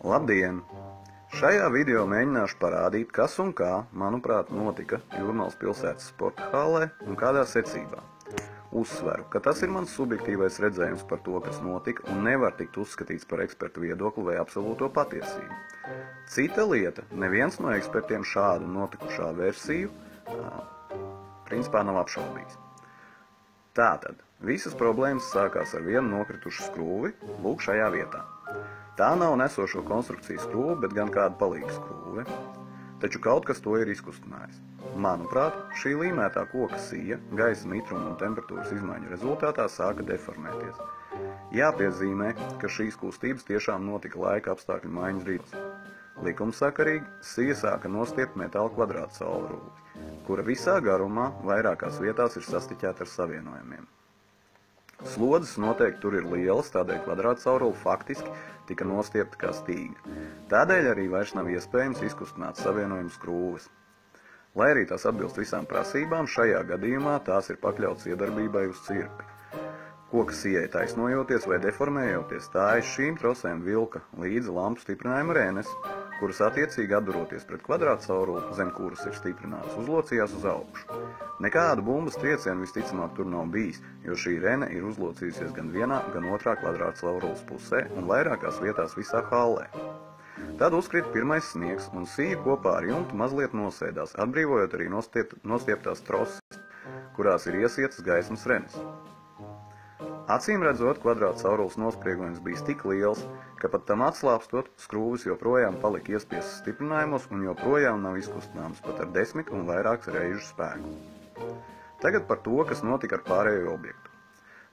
Labdien! Šajā video mēģināšu parādīt, kas un kā, manuprāt, notika Jūrmalas pilsētas sporta hallē un kādā secībā. Uzsveru, ka tas ir mans subjektīvais redzējums par to, kas notika, un nevar tikt uzskatīts par ekspertu viedokli vai absolūto patiesību. Cita lieta, neviens no ekspertiem šādu notikušā versiju principā nav apšaubījis. Tātad, visas problēmas sākās ar vienu nokritušu skrūvi, lūk šajā vietā. Tā nav nesošo konstrukciju skrūve, bet gan kāda palīga skrūve. Taču kaut kas to ir izkustinājis. Manuprāt, šī līmētā koka sija, gaisa mitruma un temperatūras izmaiņu rezultātā sāka deformēties. Jāpiezīmē, ka šīs kustības tiešām notika laika apstākļu maiņas brīdis. Likumsakarīgi, sija sāka nostiept metāla kvadrāta cauruli, kura visā garumā vairākās vietās ir sastiķēta ar savienojumiem. Slodzes noteikti tur ir lielas, tādēļ kvadrāta caurule faktiski tika nostiepta kā stīga. Tādēļ arī vairs nav iespējams izkustināt savienojumu skrūves. Lai arī tās atbilst visām prasībām, šajā gadījumā tās ir pakļauts iedarbībai uz cirkli. Koka sijai taisnojoties vai deformējoties, tā aiz šīm trosēm vilka līdzi lampu stiprinājuma renes, kuras attiecīgi atduroties pret kvadrāta cauruli, zem kuras ir stiprināts, uzlocījās uz augšu. Nekādu bumbas triecienu visticamāk tur nav bijis, jo šī rene ir uzlocījusies gan vienā, gan otrā kvadrāta caurules pusē un vairākās vietās visā hallē. Tad uzkrita pirmais sniegs, un sija kopā ar jumtu mazliet nosēdās, atbrīvojot arī nostieptās troses, kurās ir iesietas gaismas renes. Acīm redzot, kvadrāta caurules nospriegojums bijis tik liels, ka pat tam atslāpstot, skrūves joprojām palika iespiestas stiprinājumos un joprojām nav izkustināmas pat ar 10 un vairākas reižu spēku. Tagad par to, kas notika ar pārējo objektu.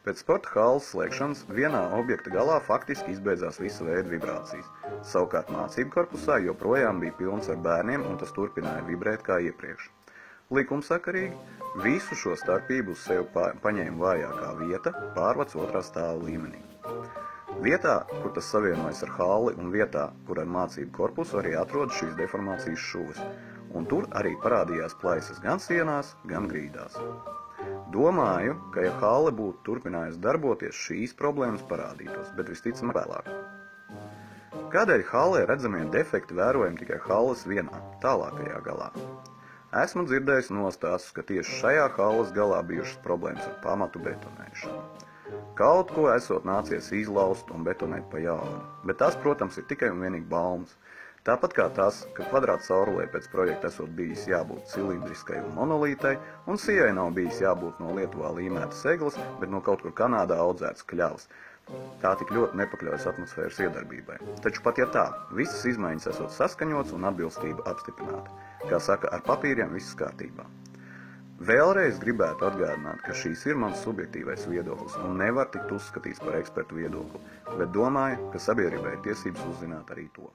Pēc sporta halles slēgšanas vienā objekta galā faktiski izbeidzās visa veida vibrācijas. Savukārt mācību korpusā joprojām bija pilns ar bērniem un tas turpināja vibrēt kā iepriekš. Likumsakarīgi, visu šo starpību uz sevi paņēma vājākā vieta, pārvads otrā stāva līmenī. Vietā, kur tas savienojas ar halli un vietā, kur ar mācību korpusu arī atrodas šīs deformācijas šuves, un tur arī parādījās plaisas gan sienās, gan grīdās. Domāju, ka ja halle būtu turpinājusi darboties, šīs problēmas parādītos, bet visticamāk vēlāk. Kādēļ hallē redzamie defekti vērojami tikai halles vienā, tālākajā galā? Esmu dzirdējis nostāstus, ka tieši šajā halles galā bijušas problēmas ar pamatu betonēšanu. Kaut ko esot nācies izlaust un betonēt pa jaunu, bet tas, protams, ir tikai un vienīgi baumas. Tāpat kā tas, ka kvadrāta caurulē pēc projekta esot bijis jābūt cilindriskai un monolītai, un sijai nav bijis jābūt no Lietuvā līmētas egles, bet no kaut kur Kanādā audzētas kļavas. Tā tik ļoti nepakļaujas atmosfēras iedarbībai. Taču pat ja tā, visas izmaiņas esot saskaņots un atbilstība apstiprināta. Kā saka, ar papīriem viss kārtībā. Vēlreiz gribētu atgādināt, ka šīs ir mans subjektīvais viedoklis un nevar tikt uzskatīts par ekspertu viedokli, bet domāju, ka sabiedrībai ir tiesības uzzināt arī to.